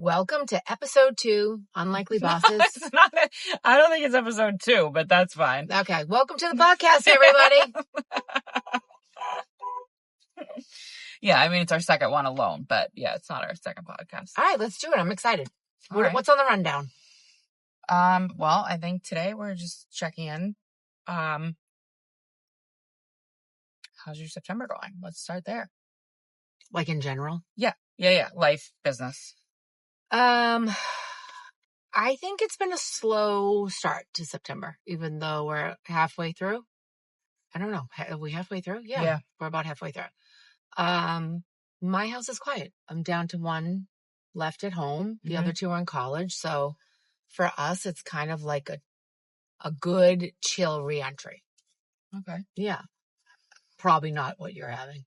Welcome to episode 2, Unlikely Bosses. I don't think it's episode 2, but that's fine. Okay, welcome to the podcast, everybody. Yeah, I mean, it's our second one alone, but yeah, it's not our second podcast. All right, let's do it. I'm excited. Right. What's on the rundown? Well, I think today we're just checking in. How's your September going? Let's start there. Like in general? Yeah. Life, business. I think it's been a slow start to September, even though we're halfway through. I don't know. Are we halfway through? Yeah. We're about halfway through. My house is quiet. I'm down to one left at home. The other two are in college. So for us, it's kind of like a good chill reentry. Okay. Yeah. Probably not what you're having.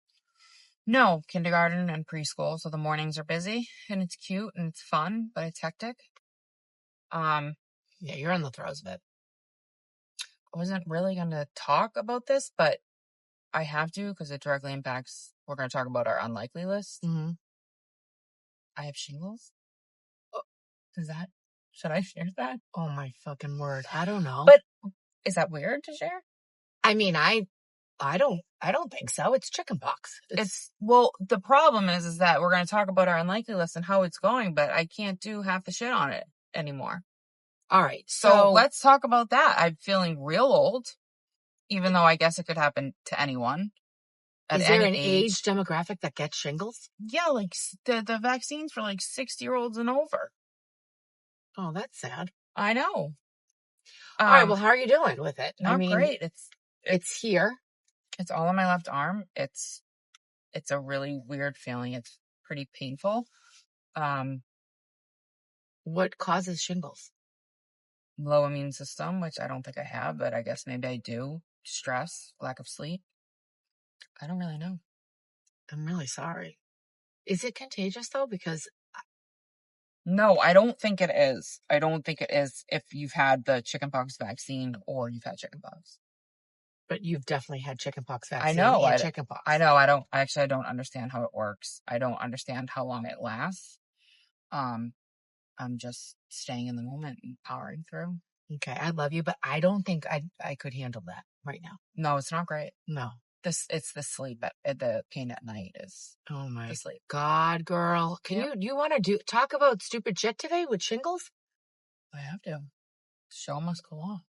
No, kindergarten and preschool. So the mornings are busy and it's cute and it's fun, but it's hectic. Yeah, you're in the throes of it. I wasn't really going to talk about this, but I have to because it directly impacts. We're going to talk about our unlikely list. Mm-hmm. I have shingles. Should I share that? Oh my fucking word. I don't know. But is that weird to share? I mean, I don't think so. It's chickenpox. Well, the problem is that we're going to talk about our unlikely list and how it's going, but I can't do half the shit on it anymore. All right. So let's talk about that. I'm feeling real old, even though I guess it could happen to anyone. Is there an age demographic that gets shingles? Yeah, like the vaccine's for like 60-year-olds and over. Oh, that's sad. I know. All right. Well, how are you doing with it? Not great. It's here. It's all on my left arm. It's a really weird feeling. It's pretty painful. What causes shingles? Low immune system, which I don't think I have, but I guess maybe I do. Stress, lack of sleep. I don't really know. I'm really sorry. Is it contagious though? Because no, I don't think it is. I don't think it is if you've had the chickenpox vaccine or you've had chickenpox. But you've definitely had chickenpox vaccine. I know. And chickenpox. I know. I don't understand how it works. I don't understand how long it lasts. I'm just staying in the moment and powering through. Okay, I love you, but I don't think I could handle that right now. No, it's not great. No. It's the sleep the pain at night is. Oh my the sleep. God, girl. You want to talk about stupid shit today with shingles? I have to. The show must go on.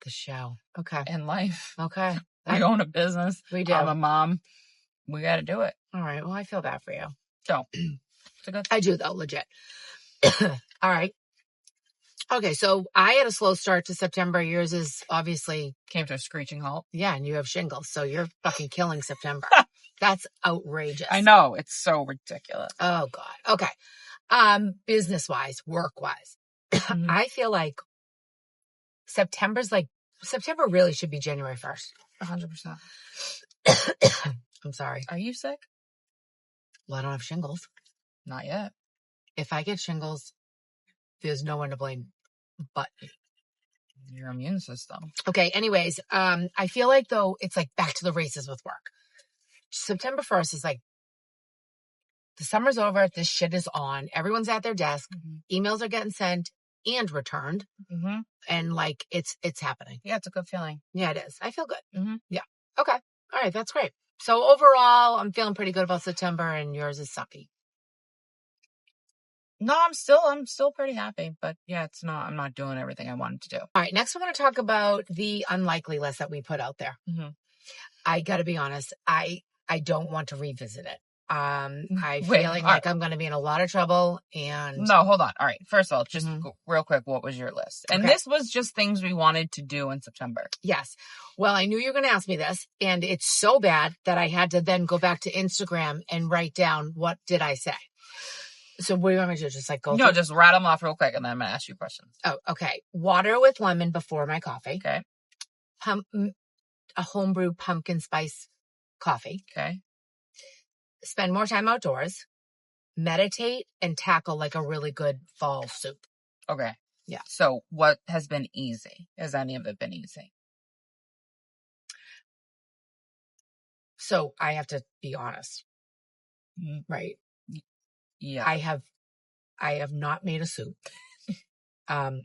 The show. Okay. And life. Okay. We own a business. We do. I'm a mom. We got to do it. All right. Well, I feel bad for you. So, it's a good thing. I do though, legit. All right. Okay, so I had a slow start to September. Yours is obviously came to a screeching halt. Yeah, and you have shingles, so you're fucking killing September. That's outrageous. I know, it's so ridiculous. Oh God. Okay. Business-wise, work-wise, I feel like September really should be January 1st. 100%. I'm sorry. Are you sick? Well, I don't have shingles. Not yet. If I get shingles, there's no one to blame but me. Your immune system. Okay, anyways, I feel like though it's like back to the races with work. September 1st is like the summer's over, this shit is on, everyone's at their desk, emails are getting sent and returned, and like it's happening. Yeah, it's a good feeling. Yeah, it is. I feel good. Yeah. Okay. All right, that's great. So overall, I'm feeling pretty good about September, and yours is sucky. No, I'm still pretty happy, but yeah, I'm not doing everything I wanted to do. All right, next we're going to talk about the unlikely list that we put out there. I got to be honest, I don't want to revisit it. I'm feeling like I'm going to be in a lot of trouble and... No, hold on. All right, first of all, just real quick, what was your list? And this was just things we wanted to do in September. Yes. Well, I knew you were going to ask me this, and it's so bad that I had to then go back to Instagram and write down what did I say. So what do you want me to do? Just like go No, just rattle them off real quick and then I'm going to ask you questions. Oh, okay. Water with lemon before my coffee. Okay. A homebrew pumpkin spice coffee. Okay. Spend more time outdoors. Meditate and tackle like a really good fall soup. Okay. Yeah. So what has been easy? Has any of it been easy? So I have to be honest. Right. Yeah. I have not made a soup. I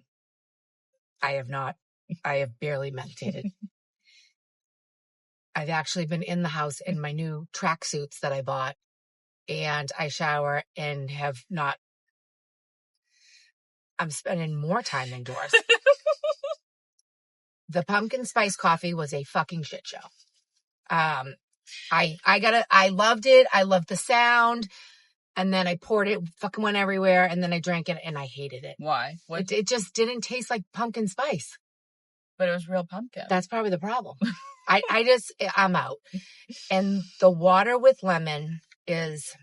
have barely meditated. I've actually been in the house in my new tracksuits that I bought, and I shower and have not. I'm spending more time indoors. The pumpkin spice coffee was a fucking shit show. I loved it. I loved the sound. And then I poured it, fucking went everywhere. And then I drank it and I hated it. Why? It just didn't taste like pumpkin spice. But it was real pumpkin. That's probably the problem. I'm out. And the water with lemon is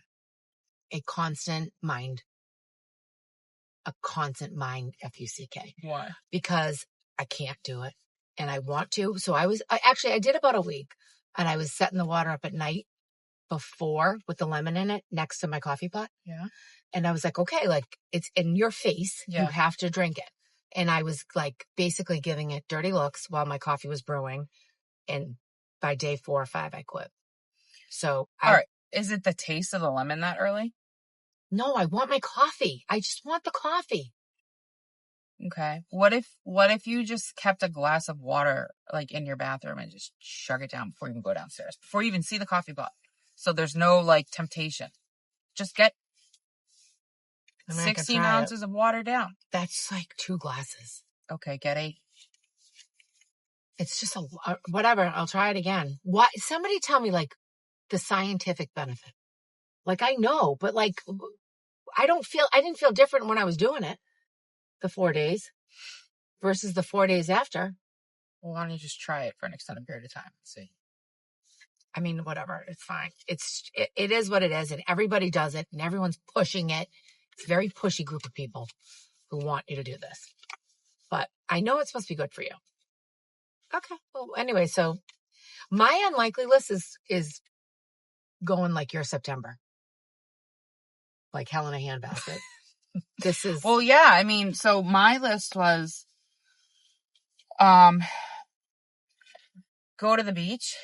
a constant mind, F-U-C-K. Why? Because I can't do it. And I want to. So I did about a week, and I was setting the water up at night before with the lemon in it next to my coffee pot. Yeah. And I was like, okay, like it's in your face. Yeah. You have to drink it. And I was like basically giving it dirty looks while my coffee was brewing. And by day 4 or 5, I quit. So all right. Is it the taste of the lemon that early? No, I want my coffee. I just want the coffee. Okay. What if you just kept a glass of water like in your bathroom and just chug it down before you even go downstairs, before you even see the coffee pot? So there's no like temptation. Just get 16 ounces of water down. That's like 2 glasses. Okay, get 8. It's just whatever. I'll try it again. Why? Somebody tell me like the scientific benefit. Like I know, but like I didn't feel different when I was doing it. The 4 days versus the 4 days after. Well, why don't you just try it for an extended period of time and see? I mean, whatever. It's fine. It is what it is, and everybody does it, and everyone's pushing it. It's a very pushy group of people who want you to do this. But I know it's supposed to be good for you. Okay. Well, anyway, so my unlikely list is going like your September. Like hell in a handbasket. This is... Well, yeah, I mean, so my list was, go to the beach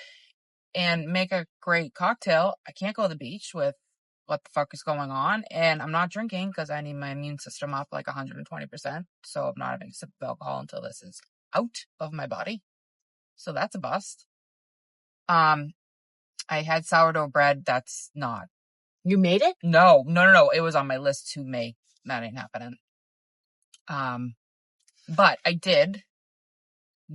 and make a great cocktail. I can't go to the beach with what the fuck is going on, and I'm not drinking because I need my immune system up like 120%, so I'm not having a sip of alcohol until this is out of my body. So that's a bust. I had sourdough bread. That's not... You made it? No. It was on my list to make. That ain't happening. But I did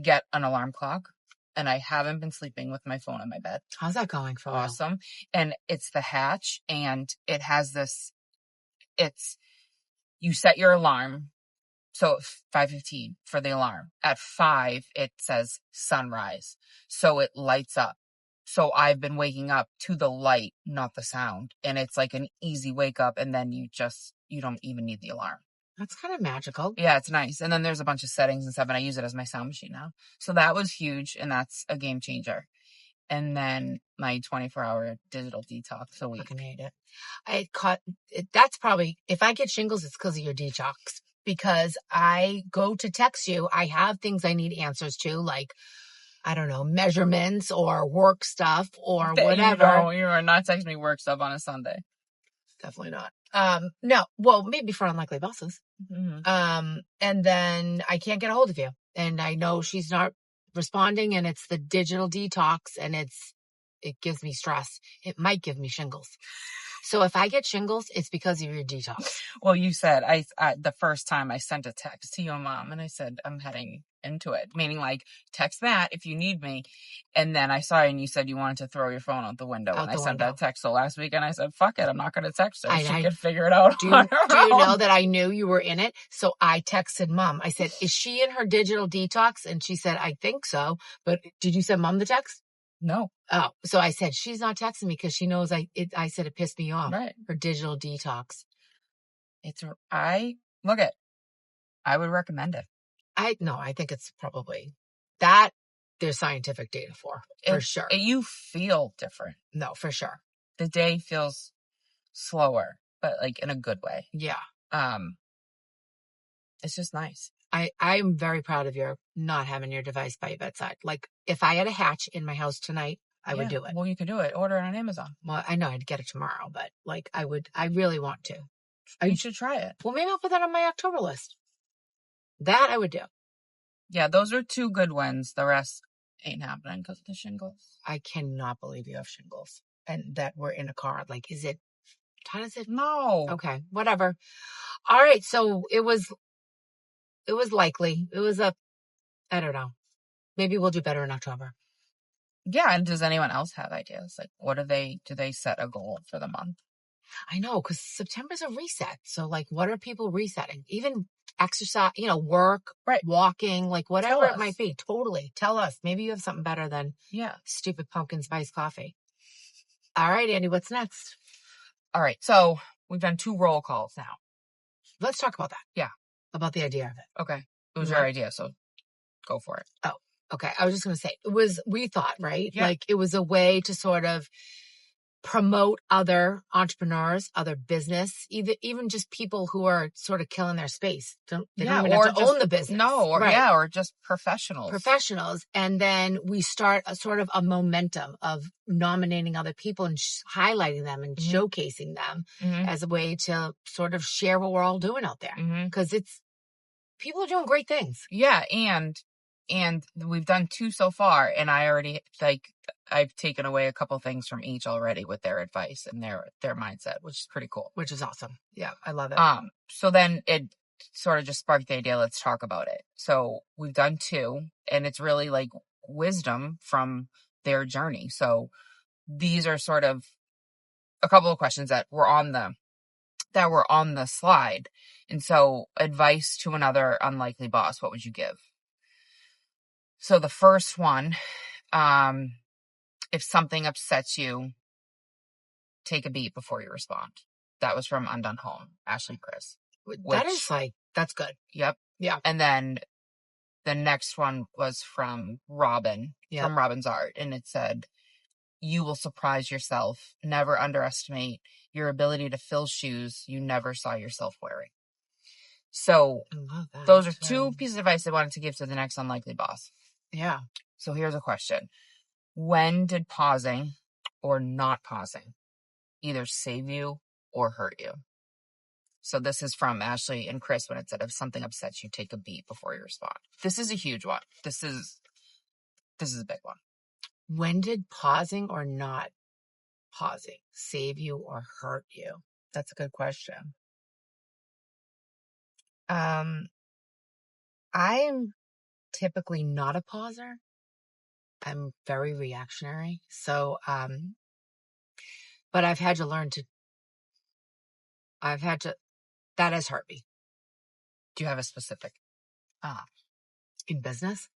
get an alarm clock, and I haven't been sleeping with my phone in my bed. How's that going for you? Awesome. And it's the Hatch, and it has this, you set your alarm. So 5:15 for the alarm. At 5, it says sunrise. So it lights up. So I've been waking up to the light, not the sound. And it's like an easy wake up. And then you don't even need the alarm. That's kind of magical. Yeah, it's nice. And then there's a bunch of settings and stuff. And I use it as my sound machine now. So that was huge. And that's a game changer. And then my 24-hour digital detox a week. I fucking hate it. That's probably, if I get shingles, it's because of your detox. Because I go to text you. I have things I need answers to, like, I don't know, measurements or work stuff or whatever. You are not texting me work stuff on a Sunday. Definitely not. No, well, maybe for unlikely bosses. Mm-hmm. And then I can't get a hold of you. And I know she's not responding, and it's the digital detox, and it gives me stress. It might give me shingles. So if I get shingles, it's because of your detox. Well, you said I the first time I sent a text to your mom, and I said, I'm heading into it, meaning like text that if you need me. And then I saw you and you said you wanted to throw your phone out the window. I sent that text. So last week, and I said, fuck it, I'm not going to text her. She could figure it out. Do you know that I knew you were in it? So I texted Mom. I said, is she in her digital detox? And she said, I think so. But did you send Mom the text? No. Oh, so I said, she's not texting me because she knows I said it pissed me off. Right. Her digital detox. I would recommend it. I think it's probably that there's scientific data for sure. You feel different. No, for sure. The day feels slower, but like in a good way. Yeah. It's just nice. I'm very proud of your not having your device by your bedside. Like if I had a Hatch in my house tonight, I would do it. Well, you could do it. Order it on Amazon. Well, I know I'd get it tomorrow, but like I really want to. You should try it. Well, maybe I'll put that on my October list. That I would do. Yeah, those are 2 good ones. The rest ain't happening because of the shingles. I cannot believe you have shingles and that we're in a car. Like, is it? How does it? No. Okay, whatever. All right, so it was likely. It was I don't know. Maybe we'll do better in October. Yeah, and does anyone else have ideas? Like, do they set a goal for the month? I know, because September's a reset. So, like, what are people resetting? Even exercise, work, right, walking, like whatever it might be. Totally. Tell us. Maybe you have something better than stupid pumpkin spice coffee. All right, Andi, what's next? All right, so we've done 2 roll calls now. Let's talk about that. Yeah. About the idea of it. Okay. It was your idea, so go for it. Oh, okay. I was just going to say, we thought, right? Yeah. Like, it was a way to sort of promote other entrepreneurs, other business, even just people who are sort of killing their space. They don't even have to own the business. No, or just professionals. And then we start a sort of a momentum of nominating other people and highlighting them and showcasing them as a way to sort of share what we're all doing out there. Because people are doing great things. Yeah, and we've done 2 so far, and I already, I've taken away a couple things from each already with their advice and their mindset, which is pretty cool. Which is awesome. Yeah, I love it. So then it sort of just sparked the idea, let's talk about it. So we've done 2, and it's really like wisdom from their journey. So these are sort of a couple of questions that were on the slide. And so, advice to another unlikely boss, what would you give? So the first one, if something upsets you, take a beat before you respond. That was from Undone Home, Ashley Chris. That's good. Yep. Yeah. And then the next one was from Robin, from Robin's Art. And it said, you will surprise yourself. Never underestimate your ability to fill shoes you never saw yourself wearing. So those are 2 pieces of advice I wanted to give to the next unlikely boss. Yeah. So here's a question. When did pausing or not pausing either save you or hurt you? So this is from Ashley and Chris when it said, if something upsets you, take a beat before you respond. This is a huge one. This is a big one. When did pausing or not pausing save you or hurt you? That's a good question. I'm typically not a pauser. I'm very reactionary. So, but I've had to learn that has hurt me. Do you have a specific, in business?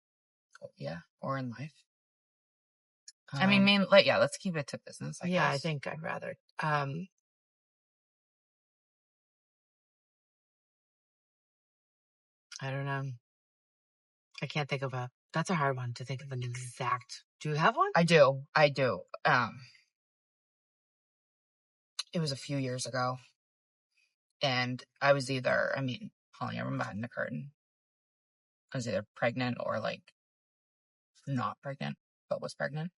Yeah. Or in life? Let's keep it to business. I guess. I think I'd rather, I don't know. I can't think of that's a hard one to think of an exact. Do you have one? I do. It was a few years ago, and I was either, pulling everyone behind the curtain. I was either pregnant or not pregnant, but was pregnant.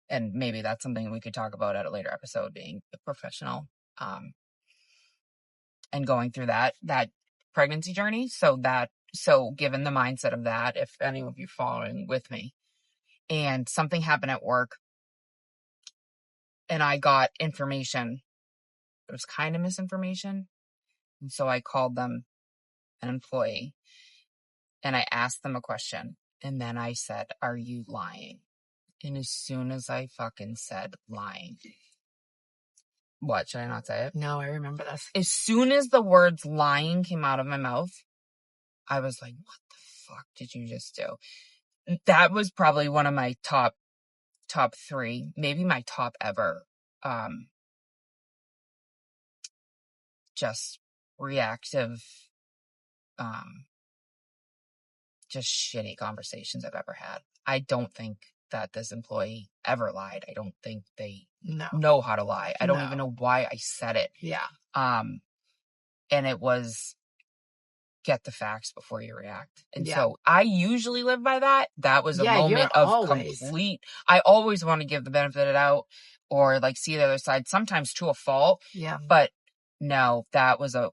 And maybe that's something we could talk about at a later episode, being a professional, and going through that pregnancy journey. So given the mindset of that, if any of you following with me, and something happened at work and I got information, it was kind of misinformation. And so I called them an employee and I asked them a question. And then I said, are you lying? And as soon as I fucking said lying, what, should I not say it? No, I remember this. As soon as the words lying came out of my mouth, I was like, what the fuck did you just do? That was probably one of my top 3, maybe my top ever, just reactive, just shitty conversations I've ever had. I don't think that this employee ever lied. I don't think they know how to lie. I don't even know why I said it. Yeah. And it was, get the facts before you react. And so I usually live by that. That was a moment of complete, I always want to give the benefit of the doubt or see the other side, sometimes to a fault. Yeah. But no, that was a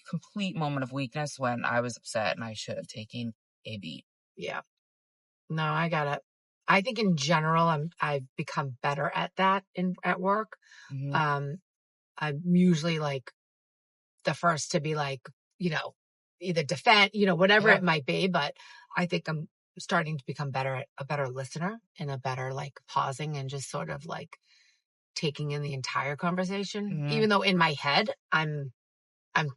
complete moment of weakness when I was upset and I should have taken a beat. Yeah. No, I got it. I think in general, I've become better at that at work. Mm-hmm. I'm usually like the first to be like, either defend, whatever it might be. But I think I'm starting to become a better listener and a better like pausing and just sort of like taking in the entire conversation, Mm-hmm. even though in my head I'm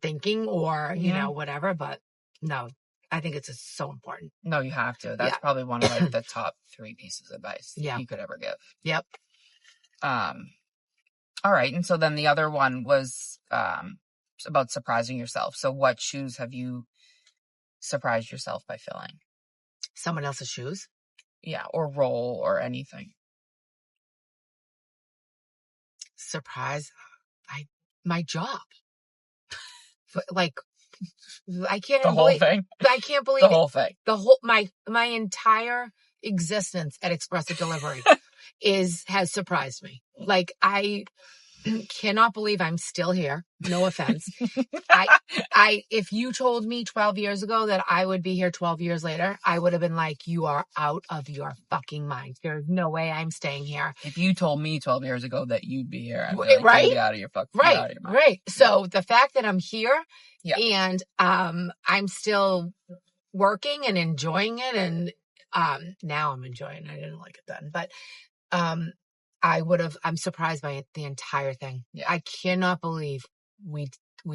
thinking or, whatever. But no, I think it's just so important. No, you have to. That's probably one of like the top 3 pieces of advice you could ever give. Yep. All right. And so then the other one was about surprising yourself. So what shoes have you surprised yourself by filling? Someone else's shoes? Yeah. Or role or anything. Surprise. My job. Like, I can't the whole believe, thing. I can't believe the whole thing. The whole, my entire existence at Express Delivery has surprised me. Like, I cannot believe I'm still here. No offense. If you told me 12 years ago that I would be here 12 years later, I would have been like, you are out of your fucking mind. There's no way I'm staying here. If you told me 12 years ago that you'd be here, I'd be like, right? You'd be out of your fucking mind. Right. So the fact that I'm here and I'm still working and enjoying it, and now I'm enjoying it. I didn't like it then, but I'm surprised by it, the entire thing. Yeah. I cannot believe we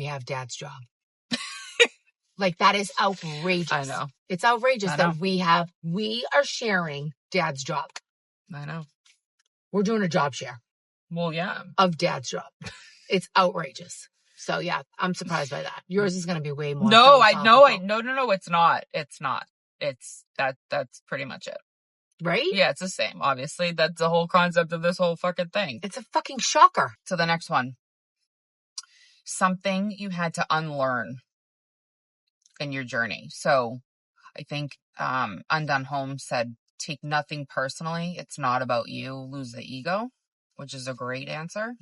have Dad's job. Like, that is outrageous. I know. It's outrageous that we are sharing Dad's job. I know. We're doing a job share. Well, yeah. Of Dad's job. It's outrageous. So yeah, I'm surprised by that. Yours is going to be way more. No, no, it's not. It's not. It's that's pretty much it. Right? Yeah, it's the same. Obviously, that's the whole concept of this whole fucking thing. It's a fucking shocker. So the next one. Something you had to unlearn in your journey. So I think Undone Holmes said, take nothing personally. It's not about you. Lose the ego, which is a great answer.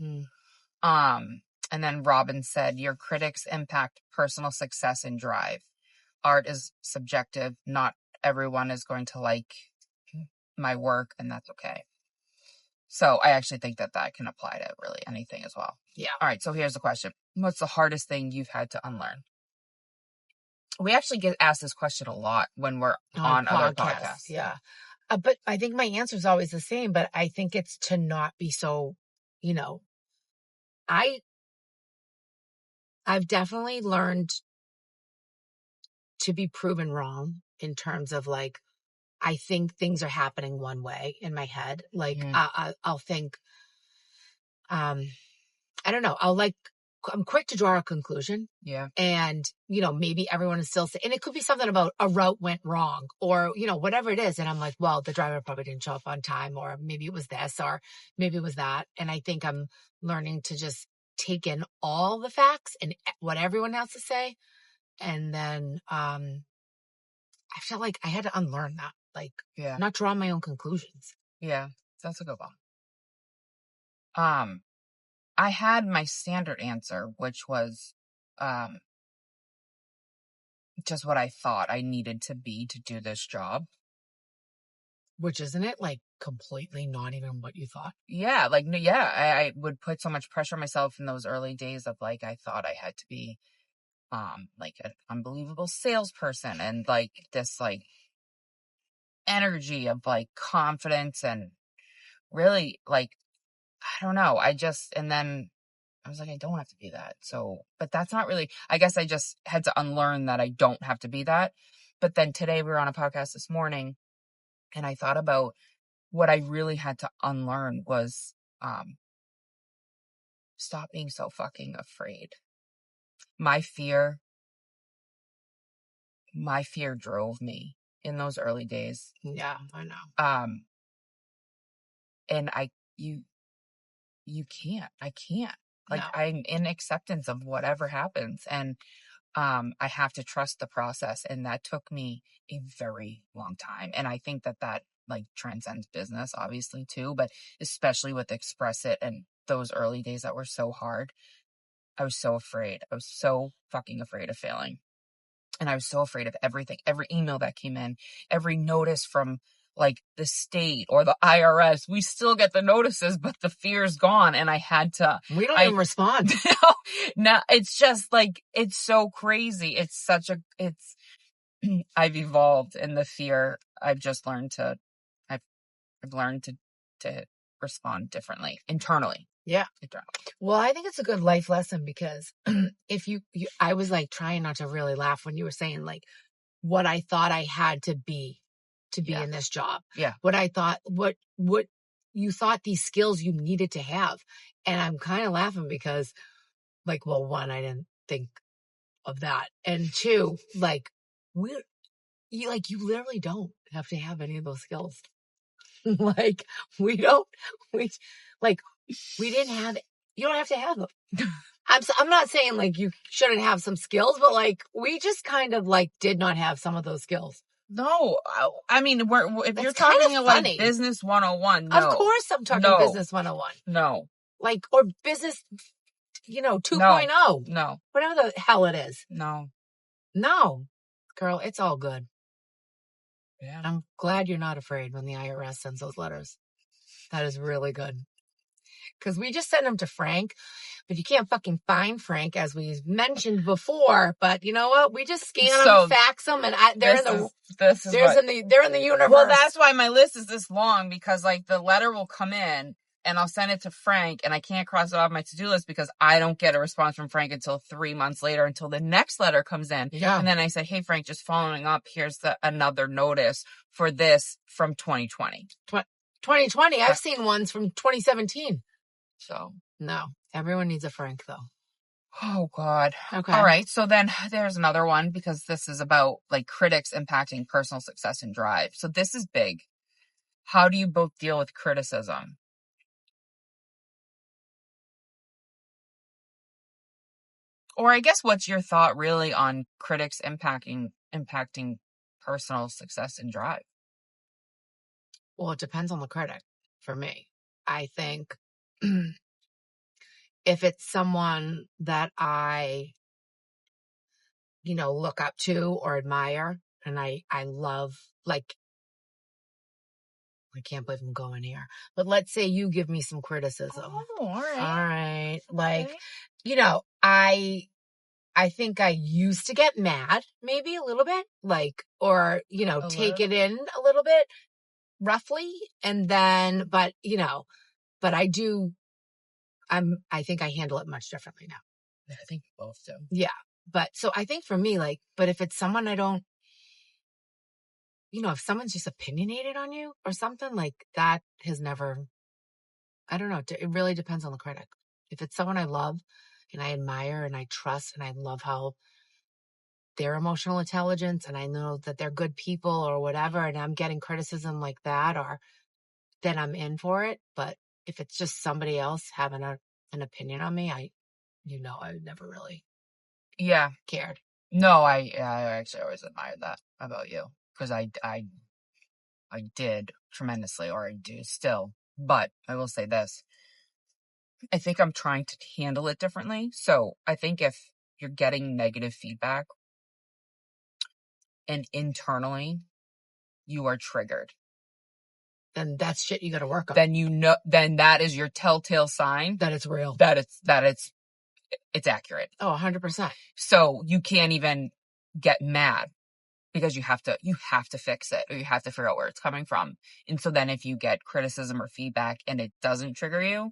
And then Robin said, your critics impact personal success and drive. Art is subjective. Not everyone is going to like my work, and that's okay. So I actually think that can apply to really anything as well. Yeah. All right. So here's the question. What's the hardest thing you've had to unlearn? We actually get asked this question a lot when we're on other podcasts. Yeah. But I think my answer is always the same, but I think it's to not be so, I've definitely learned to be proven wrong in terms of like, I think things are happening one way in my head. Like, I'll think, I don't know. I'm quick to draw a conclusion. Yeah. And, maybe everyone is still saying, and it could be something about a route went wrong or, whatever it is. And I'm like, well, the driver probably didn't show up on time, or maybe it was this, or maybe it was that. And I think I'm learning to just take in all the facts and what everyone has to say. And then, I felt like I had to unlearn that, like, not draw my own conclusions. Yeah. That's a good one. I had my standard answer, which was just what I thought I needed to be to do this job. Which, isn't it like completely not even what you thought? Yeah. Like, yeah, I would put so much pressure on myself in those early days of like, I thought I had to be like an unbelievable salesperson and like this like energy of like confidence and really like, I don't know. And then I was like, I don't have to be that. So, but that's not really, I guess I just had to unlearn that I don't have to be that. But then today we were on a podcast this morning and I thought about what I really had to unlearn was, stop being so fucking afraid. My fear drove me in those early days. Yeah, I know. And I can't. Like, no. I'm in acceptance of whatever happens. And I have to trust the process. And that took me a very long time. And I think that like transcends business, obviously, too. But especially with Express It and those early days that were so hard. I was so afraid. I was so fucking afraid of failing. And I was so afraid of everything, every email that came in, every notice from like the state or the IRS. We still get the notices, but the fear's gone. And I had to. We don't even respond. No, it's just like, it's so crazy. I've evolved in the fear. I've learned to respond differently internally. Yeah. Well, I think it's a good life lesson because if I was like trying not to really laugh when you were saying like what I thought I had to be in this job. Yeah. What I thought, what you thought these skills you needed to have. And I'm kind of laughing because like, well, one, I didn't think of that. And two, like you literally don't have to have any of those skills. Like we didn't have, you don't have to have them. I'm not saying like you shouldn't have some skills, but like we just kind of like did not have some of those skills. No, I mean, if you're talking about like business 101, no. Of course I'm talking business 101. No. Like, or business, 2.0. No. Whatever the hell it is. No. Girl, it's all good. Yeah. I'm glad you're not afraid when the IRS sends those letters. That is really good. Because we just send them to Frank, but you can't fucking find Frank, as we mentioned before. But you know what? We just scan them, fax them, and they're in the universe. Well, that's why my list is this long, because like the letter will come in and I'll send it to Frank, and I can't cross it off my to-do list because I don't get a response from Frank until 3 months later, until the next letter comes in. Yeah. And then I say, hey, Frank, just following up, here's another notice for this from 2020. 2020? I've seen ones from 2017. So, no. Everyone needs a Frank, though. Oh, God. Okay. All right. So then there's another one, because this is about like critics impacting personal success and drive. So this is big. How do you both deal with criticism? Or I guess, what's your thought really on critics impacting personal success and drive? Well, it depends on the critic for me. I think if it's someone that I, look up to or admire, and I love, like, I can't believe I'm going here, but let's say you give me some criticism. Oh, all right. All right. Like, I think I used to get mad, maybe a little bit, like, or, take it in a little bit roughly. And then, but I think I handle it much differently now. Yeah, I think both do. Yeah. But so I think for me, like, but if it's someone I don't, if someone's just opinionated on you or something, like that has never, I don't know. It really depends on the critic. If it's someone I love and I admire and I trust and I love how their emotional intelligence, and I know that they're good people or whatever, and I'm getting criticism like that, or then I'm in for it. But if it's just somebody else having an opinion on me, I never really cared. No, I actually always admired that about you, because I did tremendously, or I do still. But I will say this. I think I'm trying to handle it differently. So I think if you're getting negative feedback and internally you are triggered, then that's shit you got to work on. Then that is your telltale sign that it's real, that it's accurate. Oh, 100%. So you can't even get mad, because you have to fix it, or you have to figure out where it's coming from. And so then if you get criticism or feedback and it doesn't trigger you,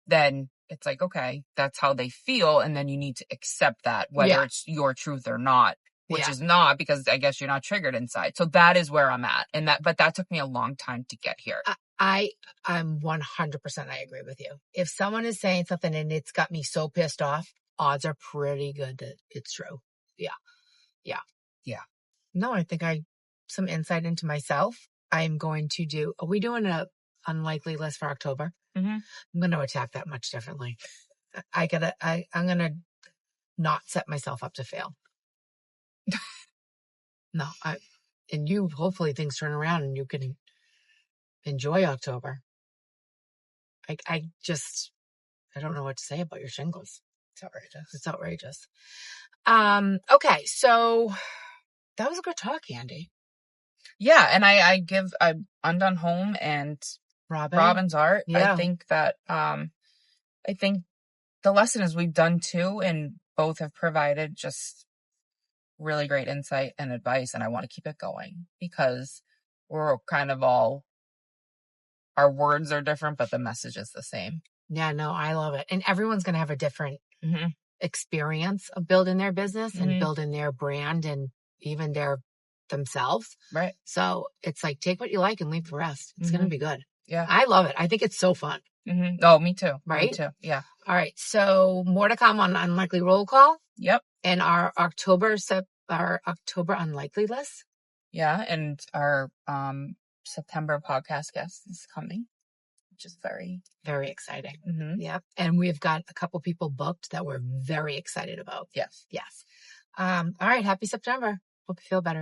then it's like, okay, that's how they feel. And then you need to accept that, whether it's your truth or not, which is not, because I guess you're not triggered inside. So that is where I'm at. But that took me a long time to get here. I'm 100%. I agree with you. If someone is saying something and it's got me so pissed off, odds are pretty good that it's true. Yeah. No, I think some insight into myself. I'm going to do, are we doing a unlikely list for October? Mm-hmm. I'm going to attack that much differently. I'm going to not set myself up to fail. No, and you, hopefully things turn around and you can enjoy October. I don't know what to say about your shingles. It's outrageous. Okay. So that was a good talk, Andy. Yeah. And I'm Undone Home and Robin's Art. Yeah. I think that, I think the lesson is we've done two and both have provided just really great insight and advice. And I want to keep it going because we're kind of all, our words are different, but the message is the same. Yeah, no, I love it. And everyone's going to have a different experience of building their business and building their brand and even themselves. Right. So it's like, take what you like and leave the rest. It's going to be good. Yeah. I love it. I think it's so fun. Oh, me too. Right? Me too. Yeah. All right. So more to come on Unlikely Roll Call. Yep. And our October Unlikely list. Yeah. And our September podcast guest is coming, which is very, very exciting. Yep. And we've got a couple people booked that we're very excited about. Yes. All right. Happy September. Hope you feel better.